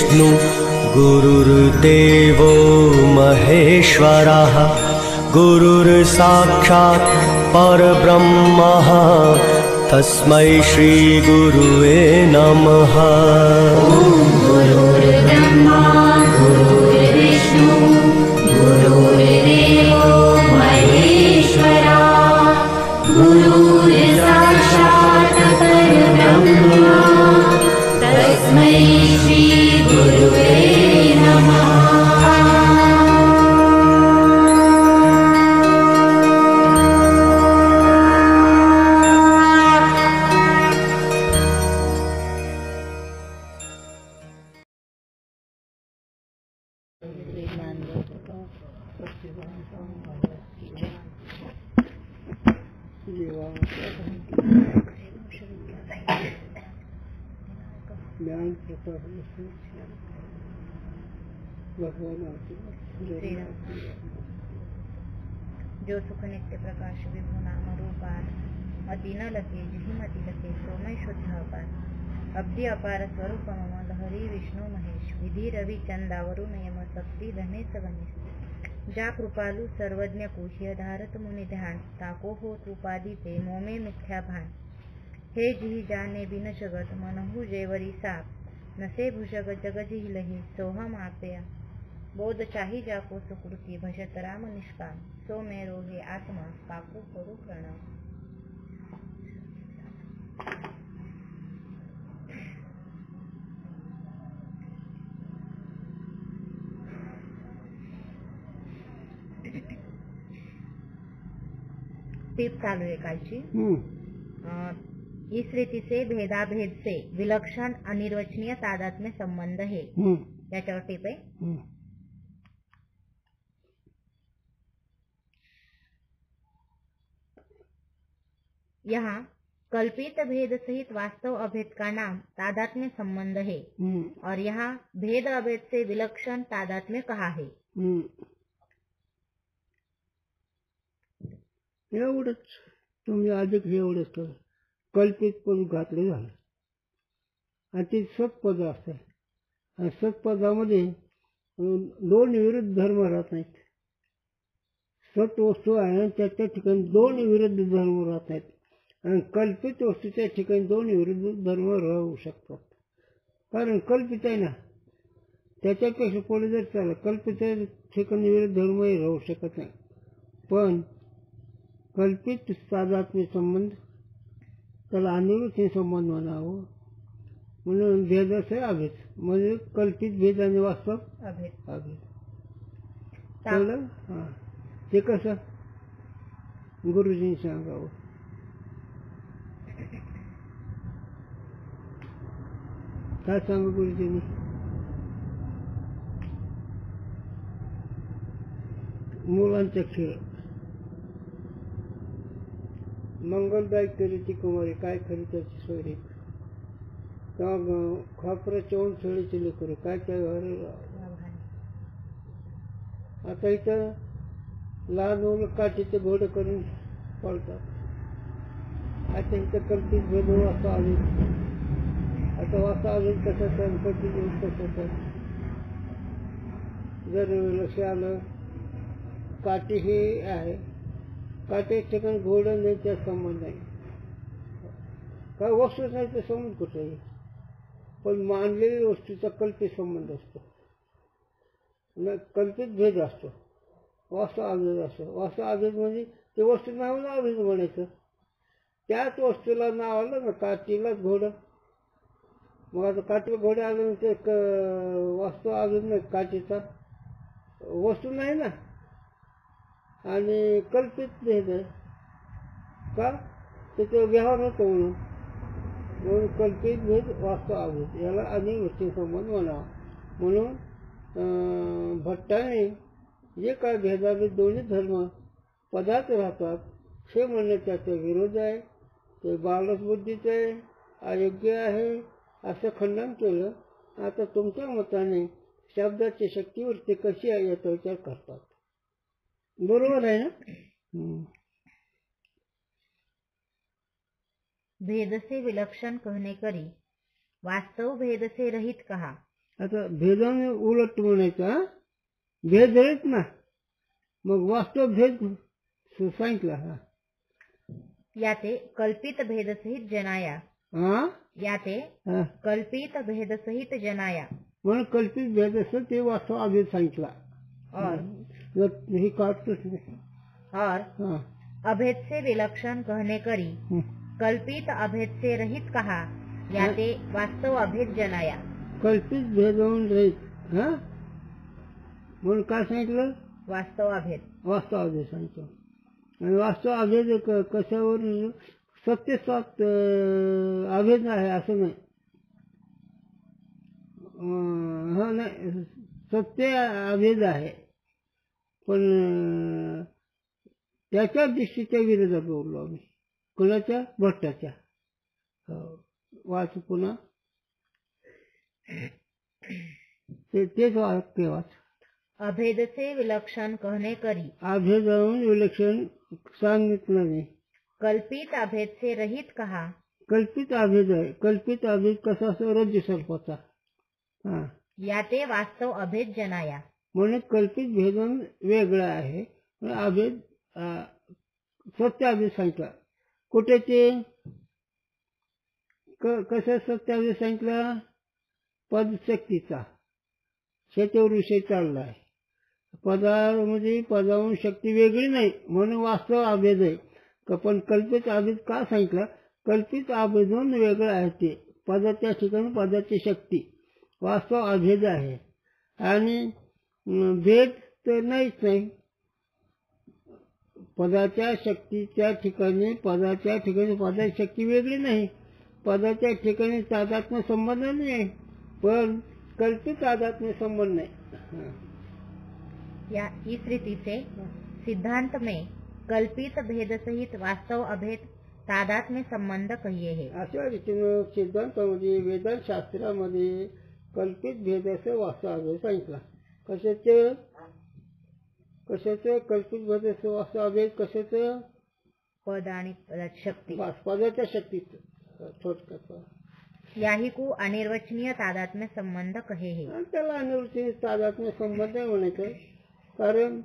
गुरुर्विष्णु गुरुर्देवो महेश्वरः गुरुर्साक्षात् परब्रह्मः तस्मै श्री गुरुवे नमः। गुरुर्ब्रह्मा गुरुर्विष्णु गुरुर्देवो महेश्वरा गुरुर्साक्षात् परब्रह्म तस्मै श्री गुरुवे नमः। जो सुख नित्य प्रकाश विभु नाम रूपार अति न लके जिहि मति लके सोमय शुद्ध अपार अब्दी अपार स्वरूप मम लहरी विष्णु महेश विधि रवि चंदावरुण यम शक्ति धनेश गणेश जा कृपालु सर्वज्ञ कुह्य धारत मुनि ध्यान ताको हो उपाधि ते मोमे मिथ्या भान हे जिहि जाने बिन जगत मनहु जेवरी साप नसे भुजग जग जिहि लही सोहम आपया बोध चाही जाको सुकृती भजत राम निष्काम सो मेरो हे आत्मा काकू करू प्रणव। टीप चालू आहे कालची। इस रीति से भेदाभेद से विलक्षण अनिर्वचनीय तादात्म्य संबंध है याच्यावर टीप आहे। यहाँ कल्पित भेद सहित वास्तव अभेद का नाम तादात्म्य संबंध है और यहाँ भेद अभेद से विलक्षण तादात्म्य कहा है। एवढंच तुम्ही अधिक एवढंच कर कल्पित पद घातले झालं आणि ते सत्पद असतात आणि सत्पदामध्ये दोन विरुद्ध धर्म राहत नाहीत। सत वस्तू आहे त्या ठिकाणी दोन विरुद्ध धर्म राहत नाहीत आणि कल्पित वस्तूच्या ठिकाणी दोन विरुद्ध धर्म राहू शकतात कारण कल्पित आहे ना त्याच्यापेक्षा पुढे जर चाललं कल्पित ठिकाणी विरुद्ध धर्मही राहू शकत नाही पण कल्पित तादात्म्य संबंध त्याला अनिर्वचनीय संबंध म्हणावं म्हणून भेदाचे अभेद म्हणजे कल्पित भेद आणि वास्तव अभेद कळलं? हां ते कसं गुरुजींनी सांगावं। काय सांगू गुरुजींनी? मुलांचा खेळ मंगलदायक करीची कुमारी काय खरी त्याची सोयरी खापरा चवून सोळीचे लेकरू काय काय आता इथं लहान मुलं काठीचे घोडे करून पळतात आता इथं कल्पित भेद वाचा आले आता वाचा आले कशाचा कल्पित कशाचा जर लक्ष आलं काठी हे आहे काटे ठिकाणी घोडं नाही त्या संबंध नाही काय वस्तूच नाही तर संबंध कुठे आहे पण मानलेली वस्तूचा कल्पित संबंध असतो कल्पित भेद असतो वास्तव अभेद असतो वास्तव अभेद म्हणजे ते वस्तू नाव अभेद म्हणायचं त्याच वस्तूला नाव आलं ना काठीलाच घोडं मग आता काठीला घोडे आलं ते वास्तव अभेद नाही काठीचा वस्तू नाही ना आणि कल्पित भेद का त्याचा व्यवहार होतो म्हणून कल्पित भेद वास्तव अभेद याला अनिर्वचनीय संबंध म्हणावा म्हणून भट्टाने जे काय भेदाभेद दोन्ही धर्म पदार्थ राहतात हे म्हणणे त्याचा विरोध आहे ते बालक बुद्धीचं आहे अयोग्य आहे असं खंडन केलं। आता तुमच्या मताने शब्दाची शक्तीवरती कशी आहे याचा विचार करतात बरोबर है ना। भेद से विलक्षण कहने करी वास्तव भेद से रहित कहा आता भेदाने उलट म्हणायचा भेद धरेच ना, मग वास्तव भेद सांगितला. हा याते कल्पित भेदसहित जनाया. हा याते हा. कल्पित भेदसहित जनाया. म्हणून कल्पित भेद असतो ते वास्तव अभेद सांगितला. और हे काढतोच नाही. और हा. अभेद से विलक्षण कहने करी कल्पित अभेद से रहित कहा. याते वास्तव अभेद जनाया. कल्पित भेदावून रहित. हा म्हणून काय सांगितलं? वास्तव अभेद. वास्तव अभेद सांगतो. आणि वास्तव अभेद कशावर? सत्यसात अभेद आहे असं नाही. हा नाही, सत्य अभेद आहे पण त्याच्या दृष्टीच्या विरोधात बोललो आम्ही. कोणाच्या? भट्टाच्या. वाच पुन्हा तेच वाक्य वाच. अभेद से विलक्षण कहने करी अभेदावून विलक्षण सांगितलं नाही. कल्पित अभेद से रहित कहा. कल्पित अभेद आहे. कल्पित अभेद कसा असतो? रज्जू सर्पाचा. हा. याते वास्तव अभेद जनाया. म्हणून कल्पित भेदन वेगळा आहे. अभेद सत्य अभेद सांगितला. कुठे ते कसा सत्य अभेद सांगितला? पदशक्तीचा. त्याच्यावर विषय चालला आहे. पदामध्ये पदावून शक्ती वेगळी नाही म्हणून वास्तव अभेद आहे. पण कल्पित अभेद का सांगितला? कल्पित अभेदून वेगळं आहे ते. पदाच्या ठिकाणी पदाची शक्ती. वास्तव अभेद आहे आणि भेद तर नाहीच नाही. पदाच्या शक्तीच्या ठिकाणी पदाची शक्ती वेगळी नाही. पदाच्या ठिकाणी तादात्म्य संबंध नाही पण कल्पित तादात्म्य संबंध नाही. या इस रीति से सिद्धांत में कल्पित भेद सहित वास्तव अभेद तादात्म्य संबंध कहिए है. अशा रीतीनं सिद्धांतामध्ये वेदांत शास्त्रामध्ये कल्पित भेदाचं वास्तव अभेद सांगितला. कशाचं कल्पित भेदाचं वास्तव अभेद? कशाचं? पद आणि शक्ती. पदाच्या शक्तीचं थोडक्यात. याही को अनिर्वचनीय तादात्म्य संबंध कहे है. त्याला अनिर्वचनीय तादात्म्य संबंध आहे म्हणायचं. कारण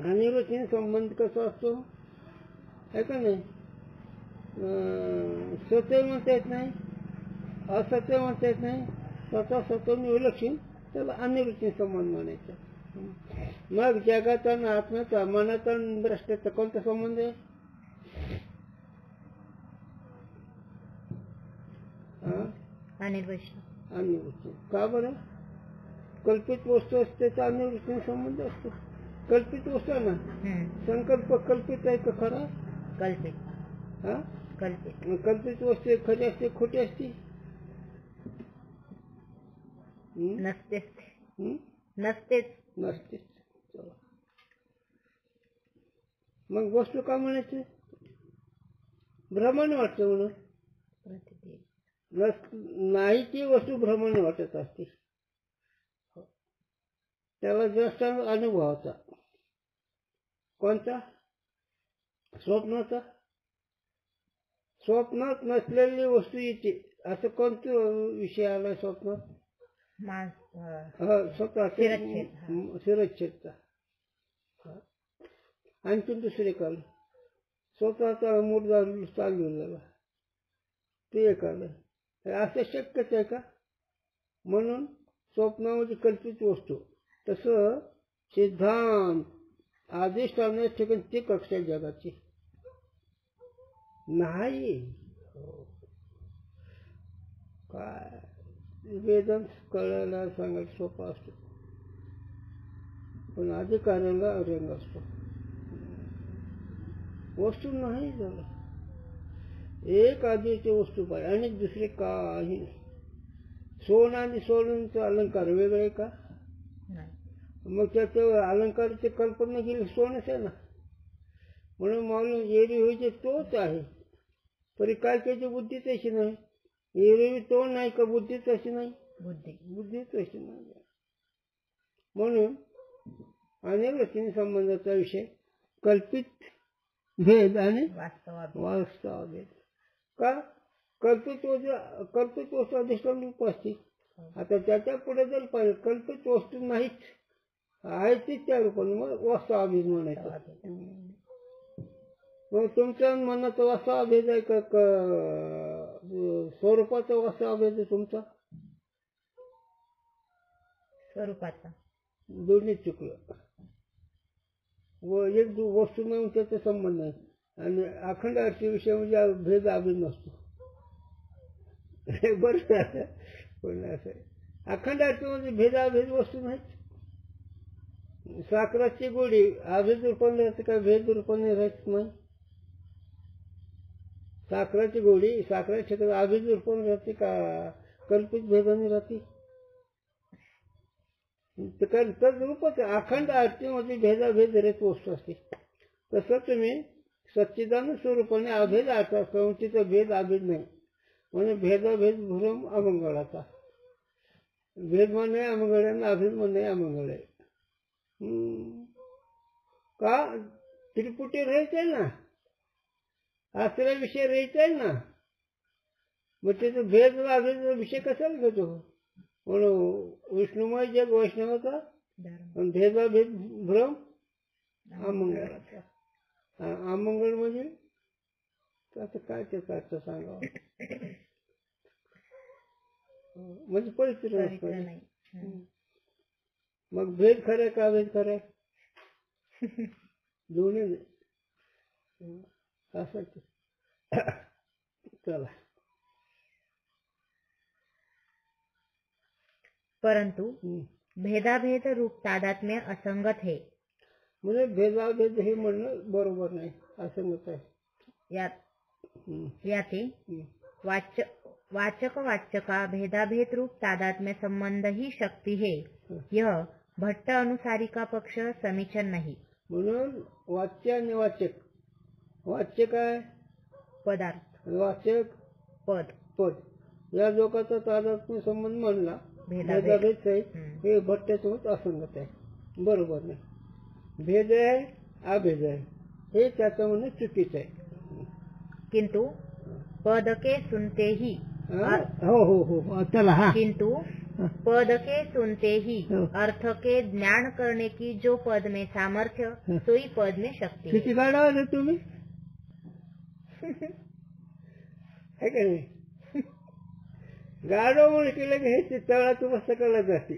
अनिर्वचनीय संबंध कसा असतो आहे का नाही? सत्य म्हणता येत नाही, असत्य म्हणता येत नाही. स्वतः स्वतः विलक्षण, त्याला अनिर्वचनीय संबंध म्हणायचा. मग जगाचा आणि आत्म्याचा, मनाचा आणि द्रष्टाचा कोणता संबंध आहे? अनिर्वचनीय. का बरं? कल्पित वस्तू असते त्याचा अनिर्वचनीय संबंध असतो. कल्पित वस्तू आहे ना, संकल्प कल्पित आहे का खरा? कल्पित. हा कल्पित. कल्पित वस्तू खरी असते खोटी असते? नसतेच. नसतेच. मग वस्तू का म्हणायचे? भ्रमण वाटते म्हणून. नाही ती वस्तू भ्रमण वाटत असते. त्याला जास्त अनुभवाचा. कोणता? स्वप्नाचा. स्वप्नात नसलेली वस्तू येते असं कोणता विषय आला स्वप्नात? स्वतः शिरच्छेदचा. आणखीन दुसरे काल स्वतःचा मुर्दा चालवलेला ते एक आलं. असं शक्यच आहे का? म्हणून स्वप्नामध्ये कल्पित वस्तू. तसं सिद्धांत अधिष्ठान ठिकाणी ती कक्षा जगाची नाही. काय वेदांत कळायला सांगायला सोपा असतो पण अधिकाऱ्याला अरंग असतो. वस्तू नाही झालं. एक आधीची वस्तू पाहिजे आणि दुसरे काही नाही. सोनं आणि सोन्याचा अलंकार वेगळे का? मग त्याच्या अलंकाराची कल्पना केली सोनच आहे ना. म्हणून माऊली एरवी होईचे तोच आहे. तरी काय त्याची बुद्धी तशी नाही. एरवी तो नाही का बुद्धी तशी नाही. बुद्धी तशी नाही. म्हणून अनिर्वचनीय संबंधाचा विषय कल्पित भेद आणि वास्तव भेद. का? कल्पित वस्तू अधिष्ठान रूप असते. आता त्याच्या पुढे जर पाहिजे कल्पित वस्तू नाहीच आहे तीच त्या रूपाने मग वास्तवाभेद म्हणायचं. मग तुमच्या मनाचा वास्तवाभेद आहे का स्वरूपाचा वास्तवाभेद आहे तुमचा? स्वरूपाचा. दोन्ही चुकलं. व एक वस्तू मिळून त्याचा संबंध नाही आणि अखंड अर्थविषय म्हणजे भेद अभेद नसतो. बरं पण असं अखंड अर्थमध्ये भेदाभेद वस्तू नाहीच. साखराची गोडी अभेद रूपाने राहते का भेद रूपाने राहत नाही? साखराची गोडी साखराच्या क्षेत्रात अभेद रूपाने राहते का कल्पित भेदाने राहते? तर रूपच अखंड अर्थीमध्ये भेदाभेद रहित वस्तू असते. तसं तुम्ही सच्चिदानंद स्वरूपाने अभेद अर्थात संचित भेद अभेद नाही म्हणजे भेदाभेद भ्रम अमंगळाचा. भेद म्हणणे अमंगळ आहे, अभेद म्हणणे अमंगळ आहे. का त्रिपुटी राहायचं आहे ना, आश्रय विषय राहायचा आहे ना, मग त्याचा भेद अभेद विषय कशाला घेतो? म्हणून विष्णुमय जग वैष्णवाचा आणि भेदाभेद भ्रम अमंगळाचा. अमंगळ म्हणजे आता काय त्याचा अर्थ सांगावा म्हणजे परिस्थिती नाही. मग भेद खरे का भेद खरे दोन्ही नाही असं. चला. परंतु भेदाभेद रूप तादात्म्य असंगत है. म्हणजे भेदाभेद हे म्हणणं बरोबर नाही, असंगत आहे. याते वाचक वाच्यका भेदाभेद रूप तादात्म्य संबंध ही शक्ती है, यह भट्ट अनुसारी का पक्ष समीचन नहीं. म्हणून वाच्य आणि वाचक. वाच्य काय? पदार्थ. वाचक पद. पद या दोघांचा तादात्म्य संबंध म्हणला भेदाभेद आहे हे भट्टासोबत असंगत आहे, बरोबर नाही. भेद आहे अभेद आहे हे त्याचं म्हणणं चुकीचं आहे. किंतु पद के सुनते ही हो हो हो चला. हा किंतु पद के सुनते ही अर्थ के ज्ञान करने की जो पद में सामर्थ्य सोई पद में शक्ति. किती गाडा आले तुम्ही है का नाही? गाडो म्हणून केलं की हे तळात मस्त कळत जाते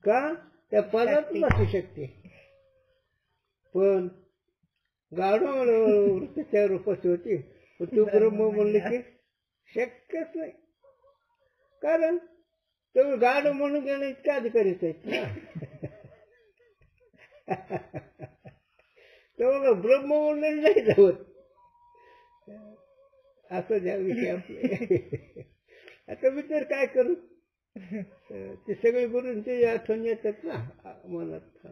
का त्या पदात असू शकते. पण गाडो वृत्तीच्या रूपाची होती तू ब्रह्म म्हणले की शक्यच नाही. कारण तुम्ही गाडो म्हणून घेणं इतका अधिकारीच आहेत ना. तेव्हा ब्रह्म म्हणून नाही जावत असं ज्या विषय आपले. आता मी तर काय करू ते सगळे गुरूंचे आठवण येतात ना मनात.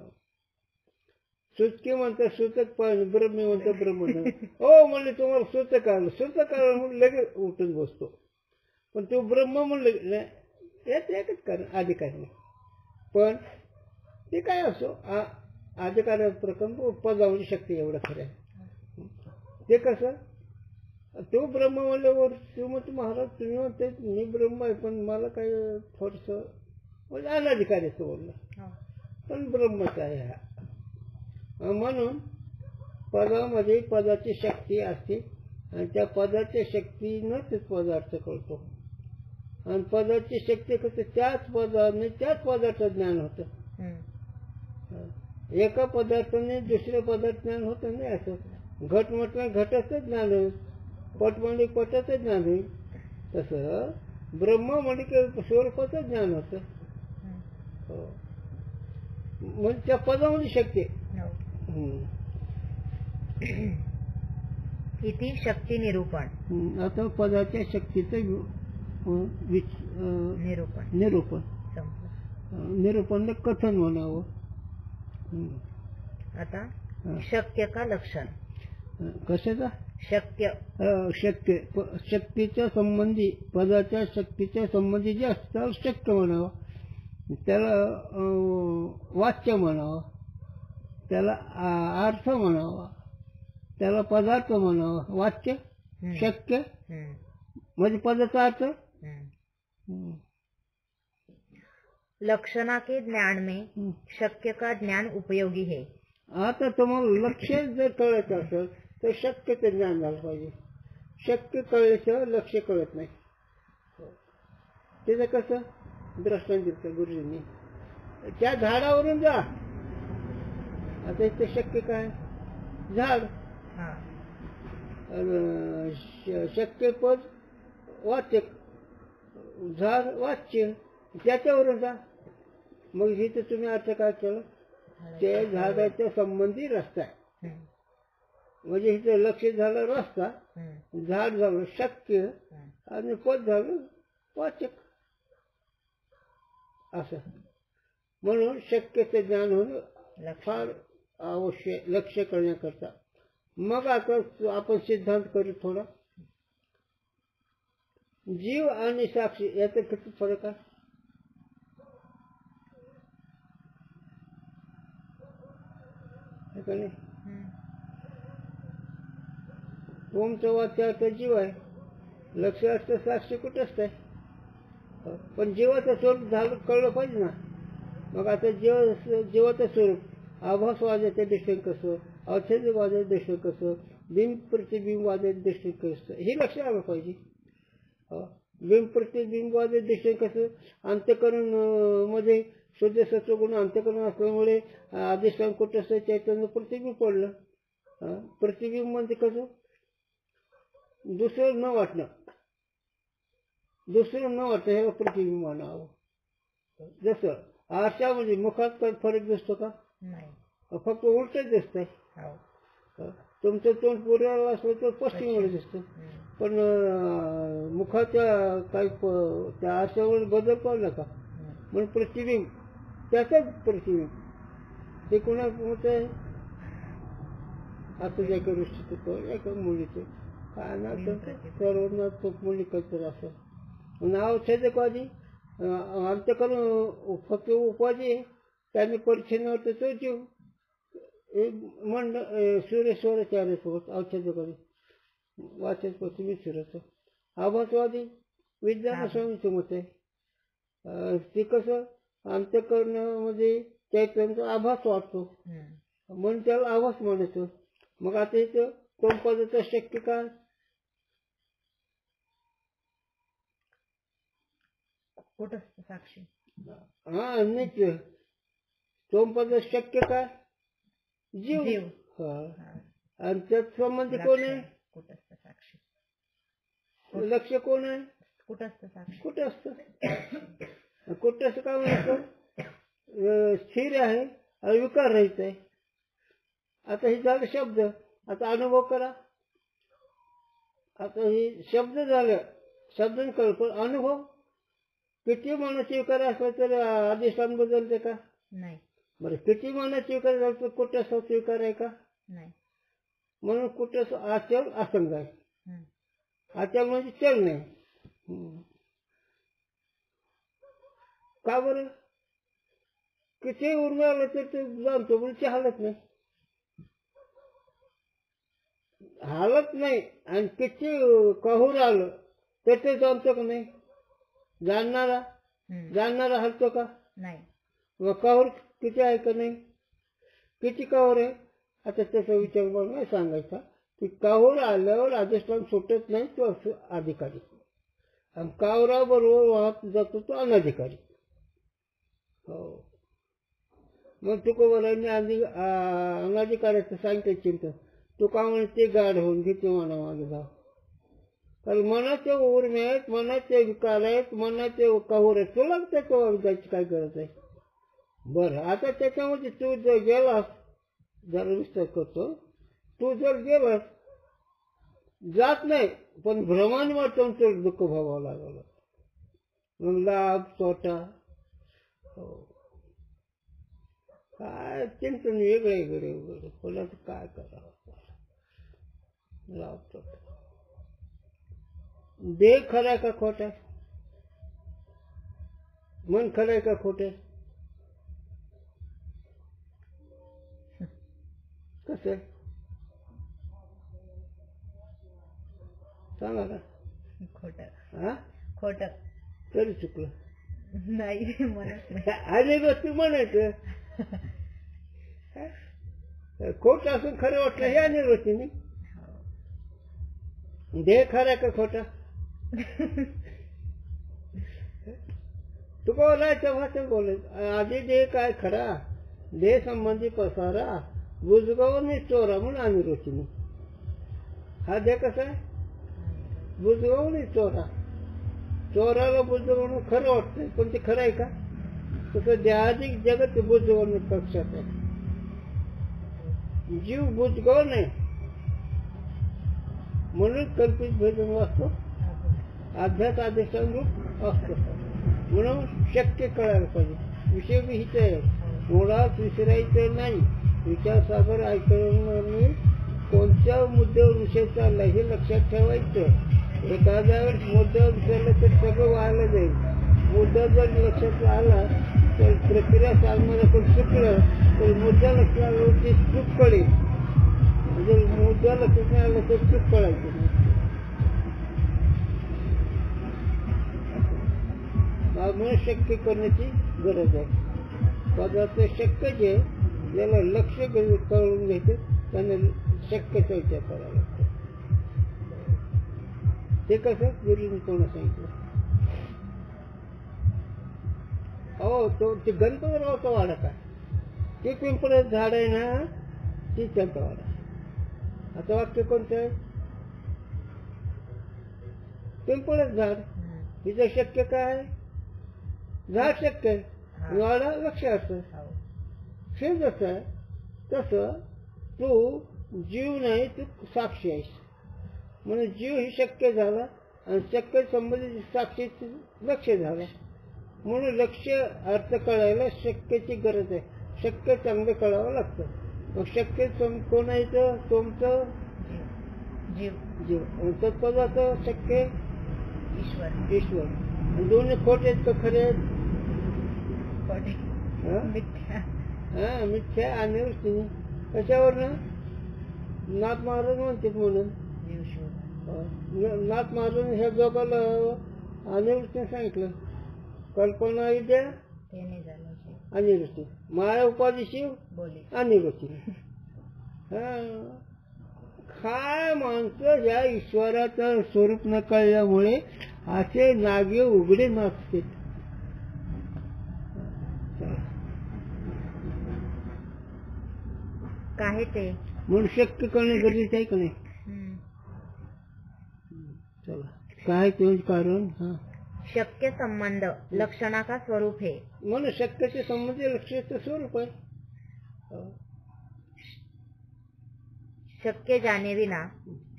सुचकी म्हणतात सूचक पण ब्रह्मी म्हणतात ब्रह्म. हो म्हणले तुम्हाला सूचक आलं सूचक आलं म्हणून लगेच उठून बसतो. पण तो ब्रह्म म्हणलं याच एकच कारण अधिकारी नाही. पण ते काय असो अधिकारात प्रकल्प पदावली शक्ती एवढं खरं आहे. ते कसं तो ब्रह्म म्हणल्यावर तू म्हणतो महाराज तुम्ही म्हणते मी ब्रह्म आहे पण मला काही थोडस म्हणजे अनाधिकारीच बोलला पण ब्रह्मच आहे हा. म्हणून पदामध्ये पदाची शक्ती असते आणि त्या पदाच्या शक्तीनं ते पदार्थ कळतो आणि पदाची शक्ती कसं त्याच पदाने त्याच पदार्थाचं ज्ञान होतं. एका पदार्थाने दुसऱ्या पदार्थ ज्ञान होतं नाही. असं घट म्हटलं घटाचं ज्ञान होईल, पट म्हणजे पटाचं ज्ञान होईल. तसं ब्रह्म म्हणजे स्वरूपाचं ज्ञान होतं. म्हणजे त्या पदामध्ये शक्ती इति शक्ती निरूपण. आता पदाच्या शक्तीचं निरूपण कथन म्हणावं. आता शक्य का लक्षण कशाचा? शक्य शक्तीच्या संबंधी पदाच्या शक्तीच्या संबंधी जे असतं शक्य म्हणावं. त्याला वाच्य म्हणावं, त्याला अर्थ म्हणावा, त्याला पदार्थ म्हणावा. वाच्य शक्य म्हणजे पदाचा अर्थ लक्षणा के ज्ञान में शक्य का ज्ञान उपयोगी है. आता तुम्हाला लक्ष जर कळायचं असेल तर शक्यचं ज्ञान झालं पाहिजे. शक्य कळल्याशिवाय लक्ष कळत नाही. त्याचं कसं दृष्टांत दिलं गुरुजींनी. त्या झाडावरून जा. आता इथे शक्य काय झाड हा. शक्य पद वाचक झाड वाच्य त्याच्यावरून जा. मग इथे तुम्ही अर्थ काय केलं ते झाडाच्या संबंधी रस्ता आहे. म्हणजे इथे लक्ष झालं रस्ता, झाड झालं शक्य आणि पद झालं वाचक असं. म्हणून शक्यते ज्ञान होणं फार आवश्यक लक्ष करण्याकरता. मग आता आपण सिद्धांत करू थोडा. जीव आणि साक्षी याचा किती फरक आहे. ओमचं वाच्याचा जीव आहे. लक्ष असतं साक्षी कुठं असतंय. पण जीवाचं स्वरूप झालं कळलं पाहिजे ना. मग आता जीवाचं स्वरूप आभासवादाच्या दृष्टीने कसं, औषधवादाच्या दृष्टीने कसं, बिंब प्रतिबिंबवादाच्या दृष्टीने कसं हे लक्ष आलं पाहिजे. बिंब प्रतिबिंबवादाच्या दृष्टीने कसं अंतःकरण मध्ये शुद्ध सत्वगुण अंतःकरण असल्यामुळे अधिष्ठान कुठं असतं चैतन्य प्रतिबिंब पडलं. प्रतिबिंब म्हणजे कसं दुसरं न वाटणं, ह्याला प्रतिबिंब म्हणावं. जसं आरशामध्ये मुखात काही फरक दिसतो का. फक्त उलटच दिसतंय. तुमचं तोंड पूर्वेला असलं तर पश्चिमेला दिसतं. पण मुखाच्या काही त्या आरशावर बदल पडला का म्हणून प्रतिबिंब त्याचाच प्रतिबिंब ते कुणा होतंय. असं जे काही दृष्टी एका मुलीचं काय ना सर्वनाथ मुली काहीतरी असं नाव छेदकवादी अंतकरून फक्त उपाधी त्यांनी परीक्षेने होतं तो जीव मंडळ सुरेश्वराचार्य सोबत औषधकवादी वाचक पश्चिमी सुरत आभासवादी विज्ञान स्वामीचं मत आहे. ते कसं अंतकरणामध्ये चैतन्याचा आभास वाटतो म्हणून त्याला आभास म्हणायचं. मग आता इथं दोन पदाचा शक्य काय. कुठं साक्षी. हा नित्य दोन पद शक्य काय जीव. आणि त्यात संबंधी कोण आहे. कुठं साक्षी. लक्ष कोण आहे. कुठं साक्षी. कुठं असतं. कुठं असं काय म्हणतो स्थिर आहे आणि विकार रहित आहे. आता हे झालं शब्द. आता अनुभव करा. आता हे शब्द झालं शब्द कळ पण अनुभव किती मनाची विकार असला तर अधिष्ठान बदलते का नाही. बरं किती मनाची विकार झालं तर कुठं स्वीकार आहे का नाही. म्हणून कुठं आचल असंग आहे. आचल म्हणजे चल नाही. का बरं किती उर्मिळालं तर ते जाणतो म्हणजे हालत नाही. हालत नाही आणि किती कहूर आलं तर ते जाणतो का नाही. जाणणारा हलतो का नाही. मग कहूर किती आहे का नाही. किती कहूर आहे. आता त्याचा विचार मला नाही सांगायचा की कहूर आल्यावर अधिष्ठान सुटत नाही तो अधिकारी आणि कावराबरोबर वाहत जातो तो अनधिकारी. हो मग तुकोबारांनी अनधिकाऱ्याचं सांगितलं चिंतन. तू का म्हणे ते गाढ होऊन घेते मना मागे जाव. कारण मनाचे उर्मे आहेत मनाचे विकार आहेत मनाचे कहूर आहेत. तुला त्याच्या जायची काय गरज आहे. बरं आता त्याच्यामध्ये तू जर गेलास जरा विस्तार करतो. तू जर गेलास जात नाही पण भ्रमाने वाटून तुला दुःख भोगावं लागलं. मग लाभ तोटा हो काय चिंतन वेगळे कोणाचं काय करावं. लाभ तोटा देह खरा का खोटा. मन खरंय का खोटे. कसं सांगा ना. खोटं. हा खोटं. तरी चुकलं. नाही म्हणत नाही. अनेक वस्तू म्हणायचं. खोट असून खरं वाटलं हे अनेक गोष्टी नाही. देह खरा का खोटा? तू बोलायचं भाषण बोलायचं. आधी देह काय खरा, देह संबंधी पसारा, बुजगावून चोरा म्हणून आम्ही रोचीने. हा देह कसा आहे? बुजगावून चोरा. चोराला बुजगावणं खरं वाटतंय, पण ते खरं आहे का? तसं देहाधिक जगत बुजगावणं पक्षात आहे. जीव बुजगाव नाही म्हणून कल्पित भेदून वाचतो. अभ्यास आदेशानुरूप असतो. म्हणून शक्य कळायला पाहिजे. विषय विहित आहे. मुळात विसरायचं नाही. विचारसागर ऐकणार नाही. कोणत्या मुद्द्यावर विषय चालला हे लक्षात ठेवायचं. एखाद्या मुद्द्यावर विचारलं तर सगळं व्हायला जाईल. मुद्दा जर लक्षात आला तर प्रक्रिया चालणार. पण चुकलं तर मुद्दा लक्षात आला ती चूक कळेल. जर मुद्दा लक्षात नाही आला तर चूक कळायची नाही. म्हणून शक्य करण्याची गरज आहे. पदार्थ शक्य जे ज्याला लक्ष कळून घ्यायचं त्यांना शक्यचा विचार करावा लागतो. ते कसं गुरुजींनी कोणा सांगितलं? अहो तो ते गणपतरावचा वाडा काय, ते पिंपळाचं झाड आहे ना, ती त्यांचा वाडा. आता वाक्य कोणतं आहे? पिंपळाचं झाड. तिचं शक्य काय? झाड शक्य आहे, वाडा लक्ष असतं. हे जसं आहे तसं तू जीव नाही, तू साक्षी आहेस. म्हणून जीव ही शक्य झाला आणि शक्य संबंधित साक्षी लक्ष झाला. म्हणून लक्ष अर्थ कळायला शक्यची गरज आहे. शक्य चांगलं कळावं लागतं. मग शक्य कोण आहे? तुमचं जीव. जीव. तत्पदार्थ शक्य ईश्वर. ईश्वर. दोन्ही खोटे आहेत का खरे आहेत? मिथ्या. हा मिथ्या आणि वृत्ती. कशावरनं? नाथ महाराज म्हणतात म्हणून. नाथ महाराज ह्या जगाला अनिवृत्तीने सांगितलं. कल्पना विद्या अनिवृत्ती, माया उपाधी शिव अनिवृत्ती. काय माणसं या ईश्वराचं स्वरूप न कळल्यामुळे असे नागे उघडे नाचते. काय ते म्हणून शक्य करणे गरजेचं आहे का नाही? चला काय ते कारण? शक्य संबंध लक्षणा का स्वरूप है. म्हणून शक्यचे संबंध लक्षाचं स्वरूप आहे. शक्य जाने विना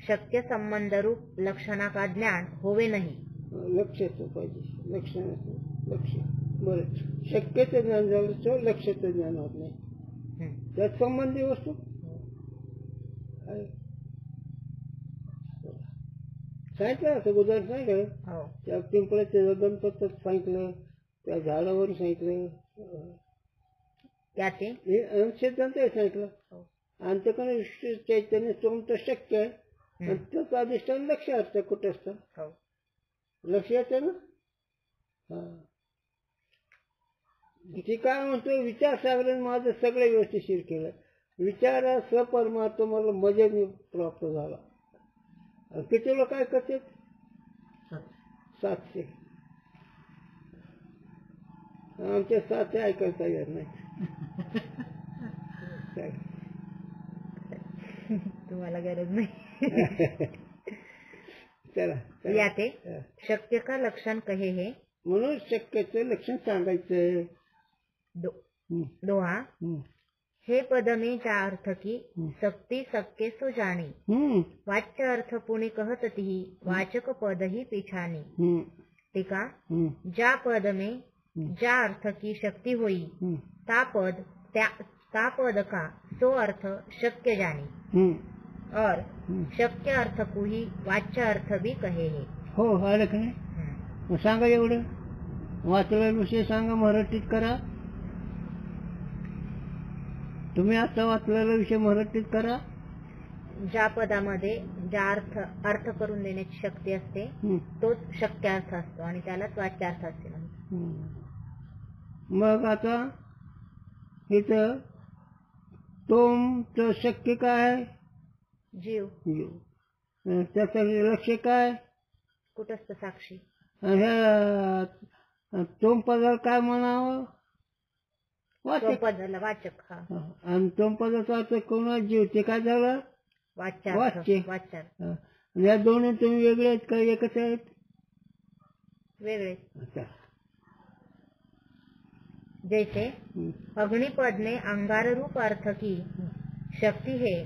शक्य संबंध रूप लक्षणा का ज्ञान होवे नाही. लक्षाचं पाहिजे. लक्षण लक्ष. बरं, शक्यचं ज्ञान झालं तर लक्षाचं ज्ञान होत नाही. त्यात संबंधी वस्तू सांगितलं. असं उदाहरण सांगितलं. त्या पिंपळाच्या गणपतीत सांगितलं, त्या झाडावर सांगितलं, त्याचे सिद्धांत सांगितलं. आणि ते चैतन्य तुमचं शक्य आहे. आणि त्याचं अधिष्ठान लक्ष असतं. कुठे असतं? लक्ष येतं ना. ती काय म्हणतो? विचार सागराने माझं सगळं व्यवस्थिशीर केलं. विचारा स्वपरमार्थ मला मजेने प्राप्त झाला. किती लोक काय करते? 700. आमच्या 700 ऐकायला तयार नाही. तुम्हाला गरज नाही. चला याते शक्य का लक्षण कहे हे. म्हणून शक्यचं लक्षण सांगायचं. दोहा हे पद में जा अर्थ की सक्ती सक्के सो जानी. वाच्य अर्थ पुणे कहत ही वाचक पद ही पिछानी. टीका जा पद में जा अर्थ की शक्ति हुई ता पद का सो अर्थ शक्य जानी. और शक्य अर्थ को ही वाच्य अर्थ भी कहे है. हो आलं का नाही? सांगा एवढं. वाचलेला विषय सांगा, मराठीत करा. तुम्ही आता वाचलेला विषय मराठीत करा. ज्या पदामध्ये ज्या अर्थ करून देण्याची शक्ती असते तोच शक्य अर्थ असतो आणि त्यालाच वाच्य अर्थ असते. मग आता इथं तोमचं शक्य काय आहे? जीव. जीव. त्याचं लक्ष काय? कुटस्थ साक्षी. ह्या तोम पदाला काय म्हणावं? वाचक. पदाला वाचक. हा. आणि तोम पदाचा अर्थ कोणा जीव ते काय झालं? वाच्य. या दोन्ही तुम्ही वेगळे आहेत का एकच आहेत? वेगळे. जैसे अग्निपद में अंगार रूप अर्थ की शक्ति है,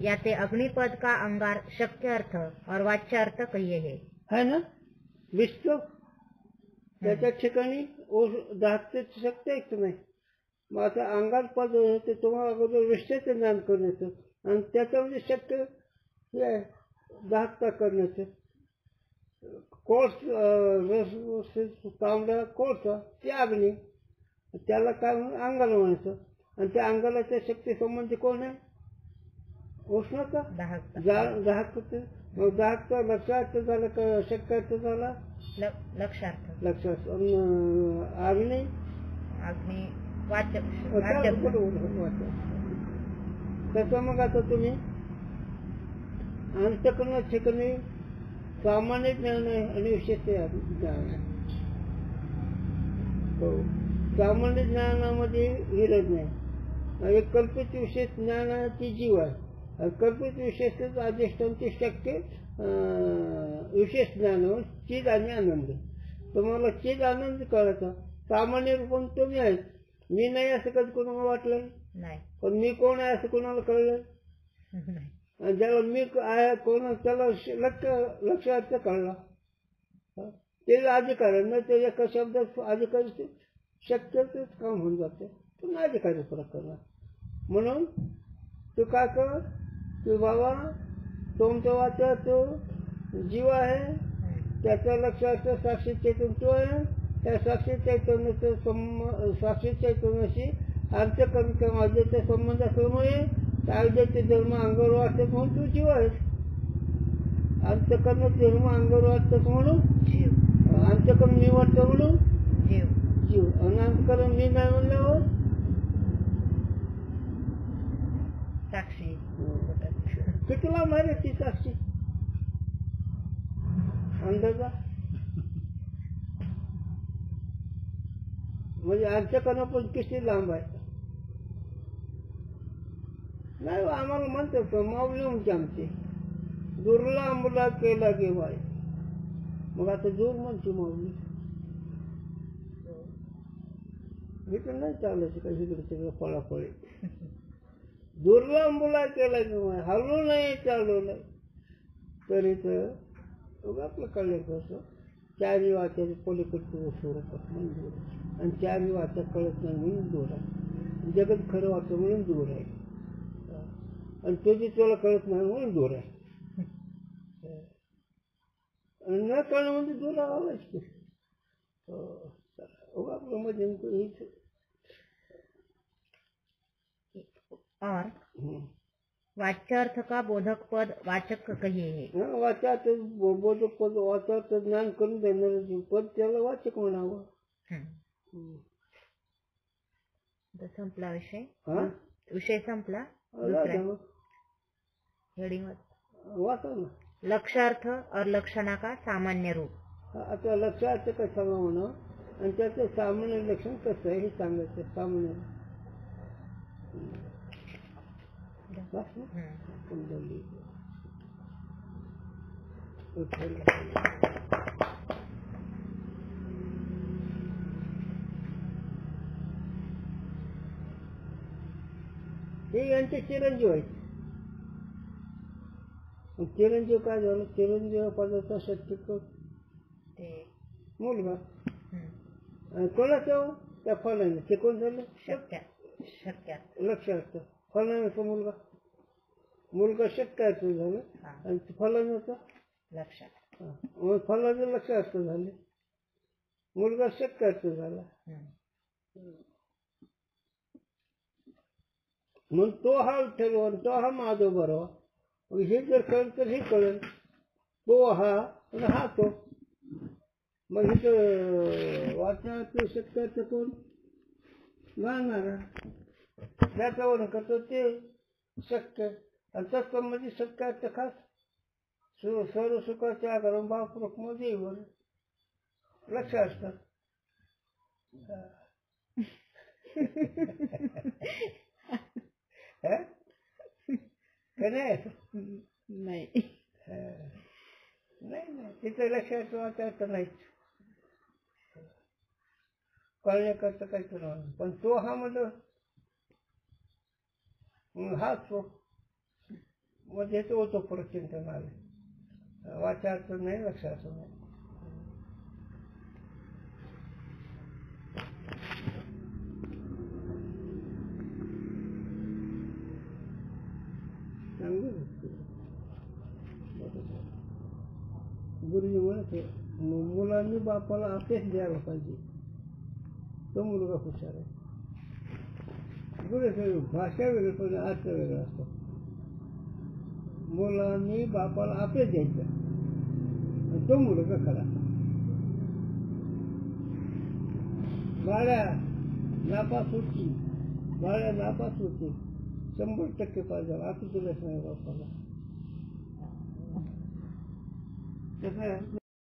याते अग्निपद का अंगार शक्य अर्थ और वाच्य अर्थ कहिए है ना? विश्व त्याच्या ठिकाणी धाकते शक्य आहे की नाही? मग आता अंगार पद ते तुम्हाला अगोदर विश्वाचं ज्ञान करण्याचं आणि त्याच्यामध्ये शक्य हे आहे धाकता करण्याचं. कोळस तांबडा कोळसा ते अग्नी, त्याला काय म्हणून अंगार म्हणायचं. आणि त्या अंगाराच्या शक्ती संबंधी कोण आहे? उष्णता. दाहक. मग दाहकचा लक्षार्थ झाला का शक्यार्थ झाला? लक्षार्थ. अग्नी वाचक. तसं मग आता तुम्ही अंतःकरणाच्या ठिकाणी सामान्य ज्ञान आहे आणि विशेष ज्ञान आहे. सामान्य ज्ञानामध्ये विरोध नाही. एक कल्पित विशेष ज्ञान आहे ती जीव आहे. कल्पित विशेष अधिष्ठानची शक्य विशेष ज्ञान चिद आणि आनंद. तुम्हाला चिद आनंद कळायचा. सामान्य रूपाने तुम्ही आहेत. मी नाही असं कधी कोणाला वाटलं नाही. पण मी कोण आहे असं कोणाला कळलं? ज्याला मी आहे कोण त्याला लक्षार्थ कळला ते अधिकारी न ते एका शब्दात अधिकारी शक्यच काम होऊन जाते. पण अधिकारी प्रकरण म्हणून तू काय कर, तू बाबा तुमच्या वाचा तो जीव आहे, त्याचा लक्षार्थ साक्षी चैतन्य तो आहे. त्या साक्षी चैतन्याचं साक्षी चैतन्याशी अंतःकरण किंवा अद्वैत संबंध असल्यामुळे अद्वैत धर्म अंगावर वाटतात म्हणून तू जीव आहेस. अंतःकरण धर्म अंगावर वाटतात म्हणून जीव. अंतःकरण मी वाटतं म्हणून जीव. जीव आणि अंतःकरण मी नाही म्हणल्यावर साक्षी. किती लांब आहे ती साक्षी अंदाजा? म्हणजे अंतःकरण पण किती लांब आहे? नाही आम्हाला म्हणतो माऊली म्हणजे आमचे दूरला मुला केला गेवाय. मग आता दूर म्हणते माऊली. इकडे नाही चालायचं का इकडे तिकडे पळापळी. दूरला मुला केला गेवाय, हलू नाही चालू नाही तरी तर आपलं कळलं कसं चारी वाच्याचे पलीकडचं स्वरूपात म्हणून दूर आहे. आणि चारी वाचा कळत नाही म्हणून दूर आहे. जगत खरं वाटतं म्हणून दूर आहे. आणि तुझी तुला कळत नाही म्हणून दूर आहे. न कळणं म्हणजे दूर राहावंच की. आपलं मध्ये और वाच्य अर्थ का बोधक पद वाचक कहिए है. वाचार्थ बोधक पद वाचार्थ ज्ञान करून देणार पद त्याला वाचक म्हणावं. संपला विषय. विषय संपला. हेडिंग वाचा ना. लक्षार्थ और लक्षणा का सामान्य रूप. आता लक्षार्थ कसा म्हणा आणि त्याचं सामान्य लक्षण कसं आहे हे सांगायचं. सामान्य हे यांचे चिरंजीव आहेत. चिरंजीव काय झालं? चिरंजीव पदाचा शक्य मुलगा कोणाचं? त्या फलाने. ते कोण झालं? लक्षार्थ. फलाण्याचा मुलगा. मुलगा शक्यार्थ झालं आणि फलाण्याचा लक्षात. फलाने लक्षार्थ झाले. मुलगा शक्यार्थ झाला. म्हणून तो हा विठ्ठल आणि तो हा माधव बरोवा. हे जर कळलं तर हे कळेल. तो हा आणि हा तो. मग इथं वाचा शक्यार्थ कोण? जाणणारा ज्याचं वर्णन करतो ते शक्य. आणि तत्वमध्ये सत्याचं खास सर्व सुखाचे आकारण भावपूर्वक मध्ये लक्ष असतात. नाही नाही तिथं लक्षात वाचायचं नाहीच. कळण्याकरता काही केलं पण तो हा म्हणलं हाच तो मध्ये तो होतो परत चिंतन आले वाचायचं नाही लक्षाचं नाही. गुरुजी म्हणते मुलांनी बापाला अपेच द्यायला पाहिजे तो मुलगा हुशार आहे. गुरु भाषा वेगळी पण अर्थ वेगळा असतो. मुलांनी बापाला अपेच द्यायचं तो मुलगा खरा. बाळ्या नापास होती 100% पाहिजे आता दिलंच नाही बापाला.